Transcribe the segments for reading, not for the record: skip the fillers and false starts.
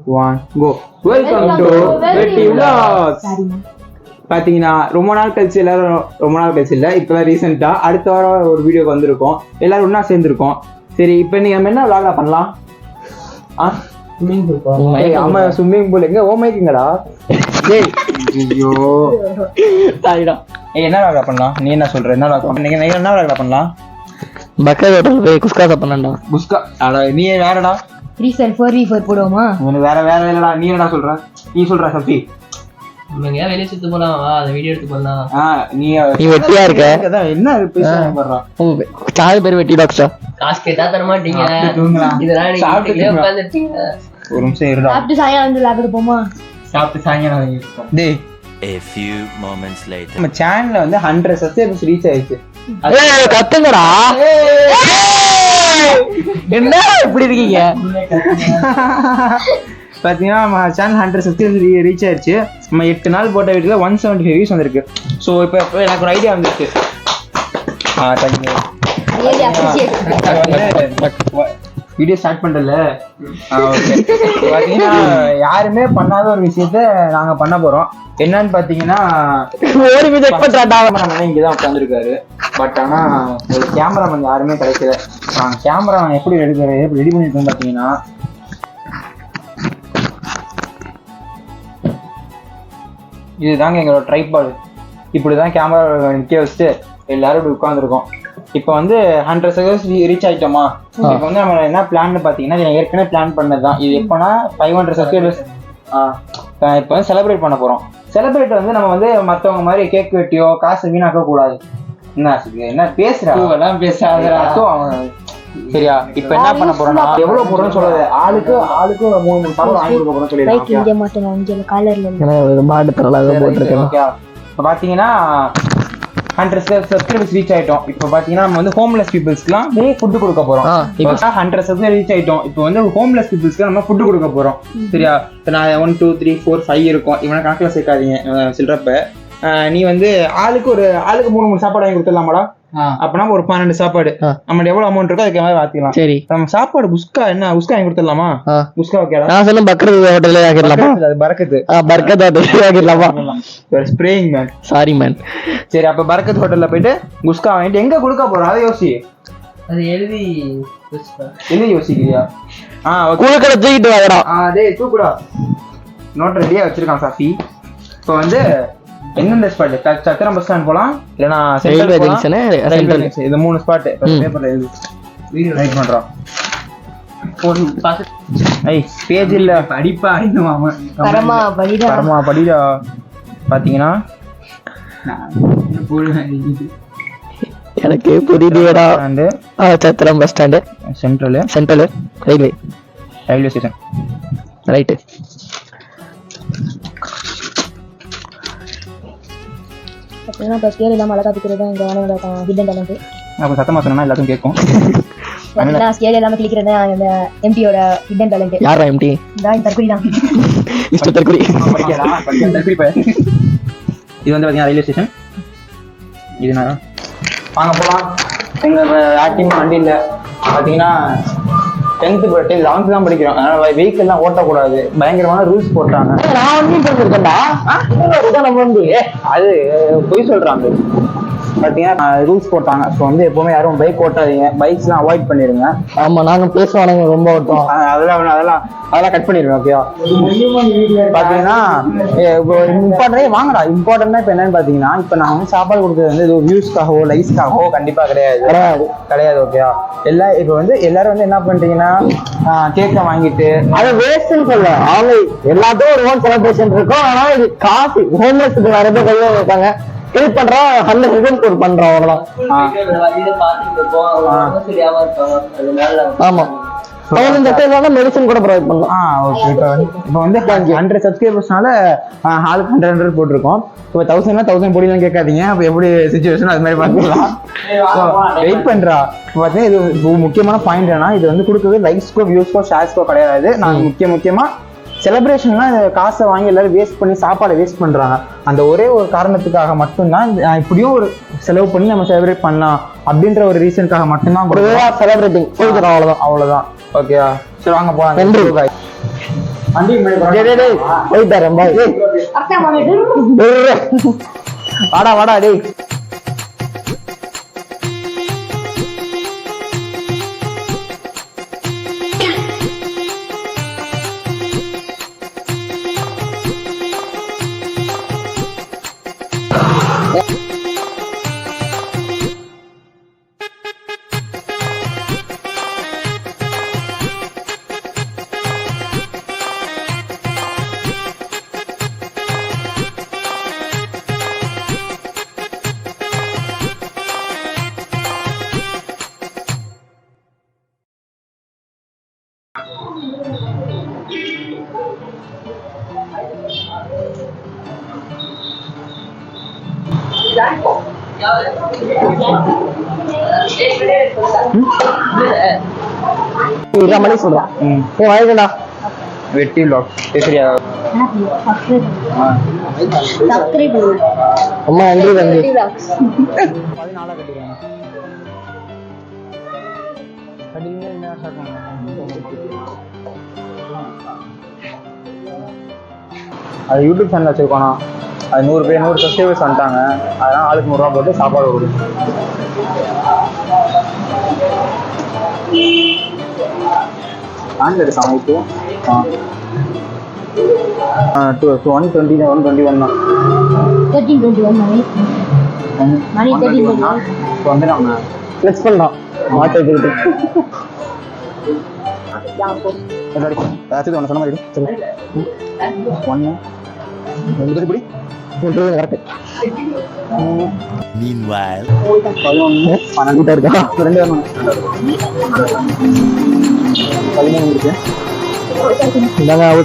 1 go. Welcome to Vetti Vlogs. பாத்தீங்கன்னா ரொம்ப நாள் கழிச்சு இல்லை இப்பதான் ரீசெண்டா அடுத்த வாரம் ஒரு வீடியோக்கு வந்திருக்கோம். எல்லாரும் ஒன்னா சேர்ந்துருக்கோம். சரி இப்போ நீங்க நம்ம என்ன vlog பண்ணலாம்? ஸ்விம்மிங் பூல் எங்க ஓமைக்குங்கடா? ஐயோ சாரிடா. என்ன vlog பண்ணலாம்? நீ என்ன சொல்ற? என்ன vlog பண்ணீங்க? நீங்க என்ன vlog பண்ணலாம்? பக்கா ஹோட்டல் போய் குஸ்கா சாப்பிடலாம்டா. குஸ்கா அட நீ வேறடா. 3-4 போடுவோமா? உனக்கு வேற இல்லடா. நீ என்னடா சொல்ற? நீ சொல்ற சஃபி. நீங்க வெளிய சுத்த போலாம் வா, அந்த வீடியோ எடுத்து பண்ணலாம். நீ வெட்டியா இருக்க. என்ன பேசுற பண்றா? சாய் பேர் வெட்டி டாக்டர். காசு கேட்டா தர மாட்டீங்க. இதெல்லாம் நீங்க சாப்பிட்டுட்டே உட்கார்ந்துட்டீங்க. ஒரு நிமிஷம் இருடா. சாப்பிட்டு சாயங்காலம் வந்து லாபட போமா? சாப்பிட்டு சாயங்காலம் வாங்கிட்டோம். டேய் A few moments later. நம்ம சேனல்ல வந்து 100 சப்ஸ்கிரைபர்ஸ் ரீச் ஆயிடுச்சு. ஏய் கத்துங்கடா. என்ன இப்படி இருக்கீங்க? பாத்தீங்கன்னா நம்ம சேனல் 100 சப்ஸ்கிரைபர்ஸ் ரீச் ஆயிடுச்சு. நம்ம 8 நாள் போட்ட வீடியோல 175 வியூஸ் வந்திருக்கு. ஸோ இப்போ எனக்கு ஒரு ஐடியா வந்துருச்சு. வீடியோ ஸ்டார்ட் பண்றல பாத்தீங்கன்னா யாருமே பண்ணாத ஒரு விஷயத்த நாங்க பண்ண போறோம். என்னன்னு பாத்தீங்கன்னா இங்கதான் உட்காந்துருக்காரு. பட் ஆனா ஒரு கேமராமேன் யாருமே கிடைக்கல. கேமரா எப்படி ரெடி பண்ணிருக்கோம் பாத்தீங்கன்னா இதுதாங்க எங்களோட ட்ரைபாட். இப்படிதான் கேமரா நிக்க வச்சுட்டு எல்லாரும் இப்படி உட்காந்துருக்கோம். இப்போ வந்து 100 சப்ஸ்கிரைபர்ஸ் ரீச் ஆயிட்டோமா? இப்போ வந்து நம்ம என்ன பிளான் பாத்தீங்கன்னா ஏற்கனவே பிளான் பண்ணதுதான். இது எப்போனா 500 சப்ஸ்கிரைபர்ஸ் இப்போ வந்து செலிப்ரேட் பண்ண போறோம். செலிப்ரேட் வந்து நம்ம வந்து மற்றவங்க மாதிரி கேக் வெட்டியோ காசு வீணாக்க கூடாது. என்ன பேசுறேன் பேசாத சரியா? இப்ப என்ன பண்ண போறோம்னா எவ்வளவு போறோம்னு சொல்றது ஆளுக்கு 3 சாப்பாடு வாங்கி கொடுக்க போறோம் சொல்லிடுறோம். இப்ப பாத்தீங்கன்னா 100 சப்ஸ்கிரைபர்ஸ் ரீச் ஆயிட்டோம். இப்போ பாத்தீங்கன்னா நம்ம வந்து ஹோம்லெஸ் பீப்புள்ஸ்க்குலாம் ஃபுட் கொடுக்க போறோம். 100 சப்ஸ்கிரைபர் ரீச் ஆயிட்டோம். இப்போ வந்து ஹோம்லெஸ் பீப்புள்ஸ்க்கு நம்ம ஃபுட் கொடுக்க போறோம். சரியா? இப்போ நான் 1 2 3 4 5 இருக்கும். இவனை கணக்கில் சேர்க்காதீங்க சொல்றப்ப. நீ வந்து ஆளுக்கு 3 சாப்பாடு வாங்கி கொடுத்துடலாமாடா? அப்பனா ஒரு 12 சாப்பாடு. நம்ம எவ்வளவு அமௌண்ட் இருக்கோ அதுக்கு மாதிரி வாத்திக்கலாம். சரி நம்ம சாப்பாடு குஸ்கா வாங்கி கொடுத்துடலாமா? குஸ்கா ஓகேடா. நான் சொன்ன பக்கத்து ஹோட்டல்ல வாங்கிடலாமா? அது பரக்கத்து ஹோட்டல்ல வாங்கிடலாமா? Spraying man. Sorry man. சரி அப்ப பரக்கத் ஹோட்டல்ல போயிட்டு குஸ்கா வாங்கிட்டு எங்க கொடுக்க போறோம் அதை யோசி. அது எழுதி யோசிக்கிறியா? குழுக்களை தூக்கிட்டு வாங்கடா. டேய் தூக்குடா. நோட் ரெடியா வச்சிருக்கான் சாஃபி. இப்போ வந்து எந்தெந்த ஸ்பாட்? சத்திரம் பஸ் ஸ்டாண்ட் போலாம், இல்லனா சென்ட்ரல் ஜங்ஷன், இது 3 ஸ்பாட். பேப்பர்ல எழுதி வீடியோ ரைட் பண்றோம். ஒரு பேஜ் இல்ல படிப்பா இன்னும் பரமா படிடா. பாத்தீங்கன்னா எனக்கு புரியுதுடா. Chathiram bus stand, central railway station right. சத்தமா சொன்னா எல்லாத்தையும் கேட்கும். இது வந்து பாத்தீங்கன்னா ரயில்வே ஸ்டேஷன். இது வாங்க போலாம். எங்க ஆக்டிங் வண்டி இல்ல பாத்தீங்கன்னா 10th 11th தான் படிக்கிறோம். அதனால வெஹிக்கிள் எல்லாம் ஓட்டக்கூடாது. பயங்கரமான ரூல்ஸ் போட்டாங்க. அது பொய் சொல்றாங்க. பாத்தீங்கன்னா ரூல்ஸ் போட்டாங்க. ஸோ வந்து எப்பவுமே யாரும் பைக் ஓட்டாதீங்க. பைக்ஸ் எல்லாம் அவாய்ட் பண்ணிருங்க. ஆமா நாங்க பேசுவானுங்க ரொம்ப ஓட்டம். அதெல்லாம் கட் பண்ணிடுவேன். ஓகேவா? பாத்தீங்கன்னா இம்பார்ட்டன்டா இப்ப என்னன்னு பாத்தீங்கன்னா இப்ப நான் வந்து சாப்பாடு கொடுத்தது வந்து இது வியூஸ்க்காகவோ லைக்ஸ்க்காகவோ கண்டிப்பா கிடையாது. ஓகேவா? இப்ப வந்து எல்லாரும் வந்து என்ன பண்றீங்கன்னா கேக்க வாங்கிட்டு அதை வேஸ்ட்னு சொல்ல அவங்க எல்லாத்தையும் ஒரு ஓன் செலிப்ரேஷன் இருக்கும். ஆனா இது காசு ஹோம்லெஸ்க்கு வரது கையில இருக்காங்க. ஹெல்ப் பண்றோம், 100 கோட் பண்றோம் அவ்வளவுதான். ஆமா மெடிசன் கூட ப்ரொவைட் பண்ணலாம். ஓகே. இப்போ வந்து 100 சப்ஸ்கிரைபர்ஸ்னால ஆளுக்கு 100 போட்டிருக்கோம். இப்போ 1000 போடிலாம் கேட்காதீங்க. அப்போ எப்படி சிச்சுவேஷன் அது மாதிரி பார்த்துக்கலாம். வெயிட் பண்றா. பார்த்தீங்கன்னா இது முக்கியமான பாயிண்ட் என்னன்னா இது வந்து கொடுக்குறது லைக்ஸ்க்கோ வியூஸ்க்கோ ஷேர்ஸ்க்கோ கிடையாது. நான் முக்கியமா செலிப்ரேஷன்லாம் காசை வாங்கி எல்லாரும் வேஸ்ட் பண்ணி சாப்பாடை வேஸ்ட் பண்றாங்க. அந்த ஒரே ஒரு காரணத்துக்காக மட்டும்தான் இப்படியும் ஒரு செலவு பண்ணி நம்ம செலிப்ரேட் பண்ணலாம் அப்படின்ற ஒரு ரீசனுக்காக மட்டும்தான் செலிப்ரேட்டிங். அவ்வளவுதான். ஓகேவா? சரி வாங்க போலாம். வண்டி முன்னாடி டேய் டேய் போயிட்டு வரேன் பாய். அக்கா பண்ணிட்டு வாடா வாடா டேய். இருபது மணி சொல்றான். வாங்கிக்கடா. வெட்டி vlog சரியா சப்ஸ்கிரைப் பண்ணுங்க. அம்மா நன்றி தம்பி. 14 கட்டிடுவாங்க. கட்டிங்க என்ன ஸ்டார்ட் அது யூடியூப் சேனல் வச்சிருக்கோம். அது 100 பேர் 100 சப்ஸ்கிரைபர்ஸ் வந்துட்டாங்க. அதெல்லாம் ஆளுக்கு 100 ரூபா போட்டு சாப்பாடு கொடுக்கும். ஆன்ல இருக்கான் இப்போ 120 121 தான் 13:21 மணி 13:21 இப்போ வந்து நம்ம ஃப்ளெக்ஸ் பண்றோம். மாட்டை எடுத்துக்கிட்டு. ஏதாச்சும் ஒன்று சொன்ன மாதிரி சொல்லு. 1 2 இப்படி கரெக்ட். Meanwhile, 11 12 இருக்கா 2 வரணும் 13 இருக்கு. இந்தாங்க அவரு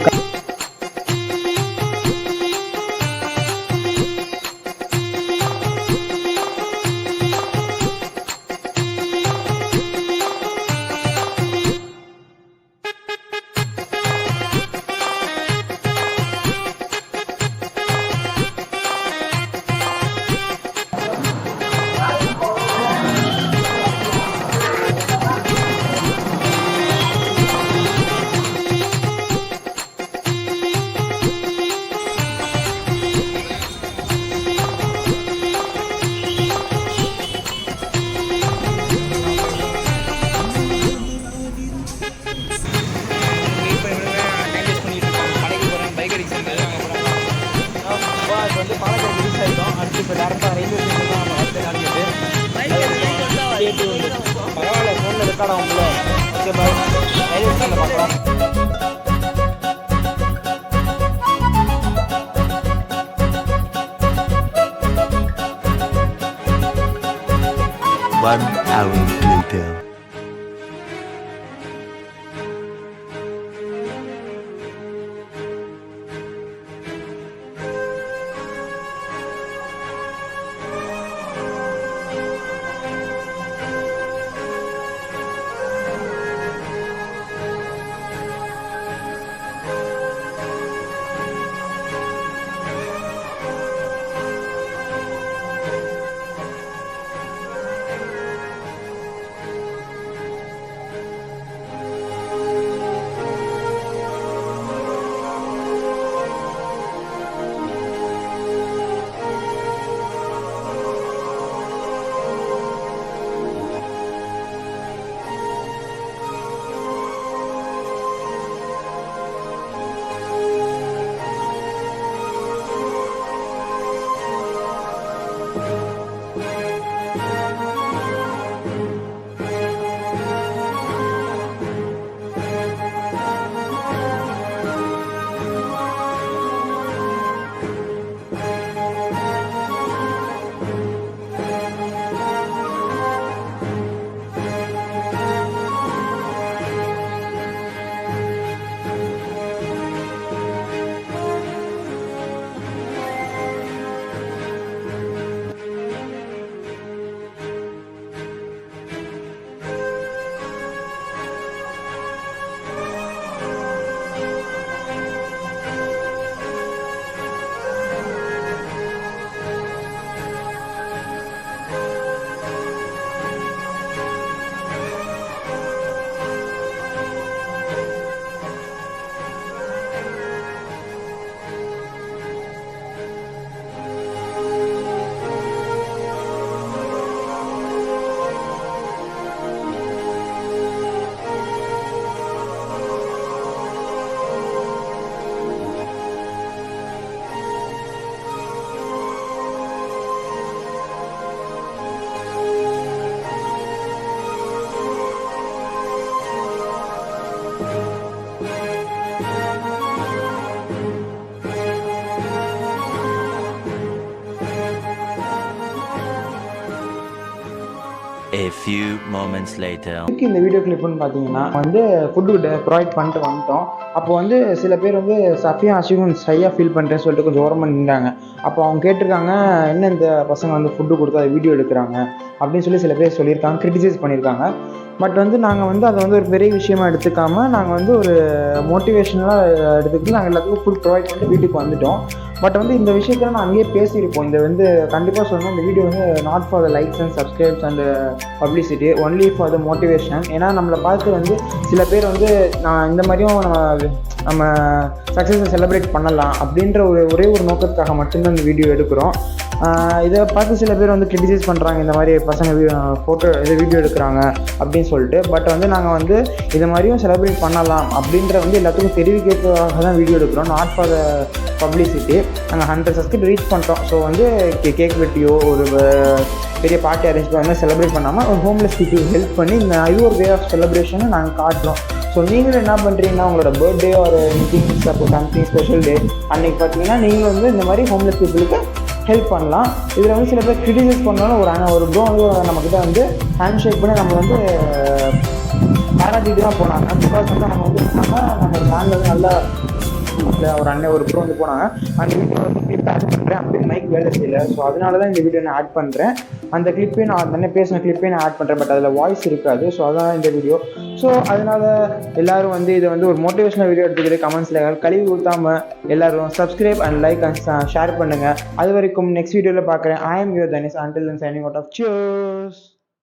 பரவாயில்ல ஃபோனில் ரெக்கார்ட் ஆகும்ல. Okay bye. ரயில்வே ஸ்டேஷனில் பார்க்கலாம். one hour later. A few moments later. இந்த வீடியோ கிளிப்னு பார்த்தீங்கன்னா வந்து ஃபுட்டு ப்ரொவைட் பண்ணிட்டு வந்துட்டோம். அப்போ வந்து சில பேர் வந்து சஃபியா அஷிகும் சரியாக ஃபீல் பண்ணுறேன்னு சொல்லிட்டு கொஞ்சம் ஓரமாக நின்றாங்க. அப்போ அவங்க கேட்டிருக்காங்க, என்ன இந்த பசங்க வந்து ஃபுட்டு கொடுத்து அதை வீடியோ எடுக்கிறாங்க அப்படின்னு சொல்லி சில பேர் சொல்லியிருக்காங்க, கிரிட்டிசைஸ் பண்ணியிருக்காங்க. பட் வந்து நாங்கள் வந்து அதை வந்து ஒரு பெரிய விஷயமா எடுத்துக்காமல் நாங்கள் வந்து ஒரு மோட்டிவேஷனலாக எடுத்துக்கிட்டு நாங்கள் எல்லாத்துக்கும் ஃபுட் ப்ரொவைட் பண்ணிட்டு வீட்டுக்கு வந்துட்டோம். பட் வந்து இந்த விஷயத்தில் நான் அங்கேயே பேசியிருப்போம். இந்த வந்து கண்டிப்பாக சொல்லணும், இந்த வீடியோ வந்து not for the likes and subscribes and publicity, only for the motivation. ஏன்னா நம்மளை பார்த்து வந்து சில பேர் வந்து நான் இந்த மாதிரியும் நம்ம சக்ஸஸை செலிப்ரேட் பண்ணலாம் அப்படின்ற ஒரே ஒரு நோக்கத்துக்காக மட்டும்தான் இந்த வீடியோ எடுக்கிறோம். இதை பார்த்து சில பேர் வந்து கிரிட்டிசைஸ் பண்ணுறாங்க, இந்த மாதிரி பசங்க வீடியோ எடுக்கிறாங்க அப்படின்னு சொல்லிட்டு. பட் வந்து நாங்கள் வந்து இது மாதிரியும் செலிப்ரேட் பண்ணலாம் அப்படின்ற வந்து எல்லாத்துக்கும் தெரிவிக்கிறதுக்காக தான் வீடியோ எடுக்கிறோம், நாட் ஃபார் த பப்ளிசிட்டி. நாங்கள் 100 சப்ஸ்கிரைப் ரீச் பண்ணிட்டோம். ஸோ வந்து கேக் வெட்டியோ ஒரு பெரிய பார்ட்டி அரேஞ்ச் பண்ணி செலிப்ரேட் பண்ணாமல் ஒரு ஹோம்லெஸ் பீப்புள் ஹெல்ப் பண்ணி இது ஒரு வே ஆஃப் செலிப்ரேஷனை நாங்கள் காட்டுறோம். ஸோ நீங்களும் என்ன பண்ணுறீங்கன்னா, உங்களோட பர்த்டே ஒரு எனிதிங் சம்திங் ஸ்பெஷல் டே அன்றைக்கி பார்த்தீங்கன்னா நீங்கள் வந்து இந்த மாதிரி ஹோம்லெஸ் பீப்புளுக்கு ஹெல்ப் பண்ணலாம். இதில் வந்து சில பேர் கிரிட்டிசைஸ் பண்ணாலும் ஒரு ப்ரோ வந்து நம்மக்கிட்ட வந்து ஹேண்ட் ஷேக் பண்ணி நம்ம வந்து பாராட்டிட்டு தான் போனாங்க. பிகாஸ் வந்து நம்ம வந்து நம்ம ஃபேமிலி வந்து நல்லா ஒரு அண்ணன் ஒரு ப்ரோ வந்து போனாங்க. அந்த வீடியோ வந்து கிளிப் ஆட் பண்ணுறேன், அப்படி மைக் வேலை செய்யலை. ஸோ அதனால தான் இந்த வீடியோ நான் ஆட் பண்ணுறேன். அந்த கிளிப்பே நான் என்ன பேசின கிளிப்பே நான் ஆட் பண்ணுறேன், பட் அதில் வாய்ஸ் இருக்காது. ஸோ அதான் இந்த வீடியோ. ஸோ அதனால் எல்லோரும் வந்து இதை வந்து ஒரு மோட்டிவேஷனல் வீடியோ எடுத்துக்கிட்டு கமெண்ட்ஸில் கழுவி ஊற்றாமல் எல்லோரும் subscribe and like and share பண்ணுங்கள். அது வரைக்கும் நெக்ஸ்ட் வீடியோவில் பார்க்குறேன். I am your Danis. Until then, signing out of cheers.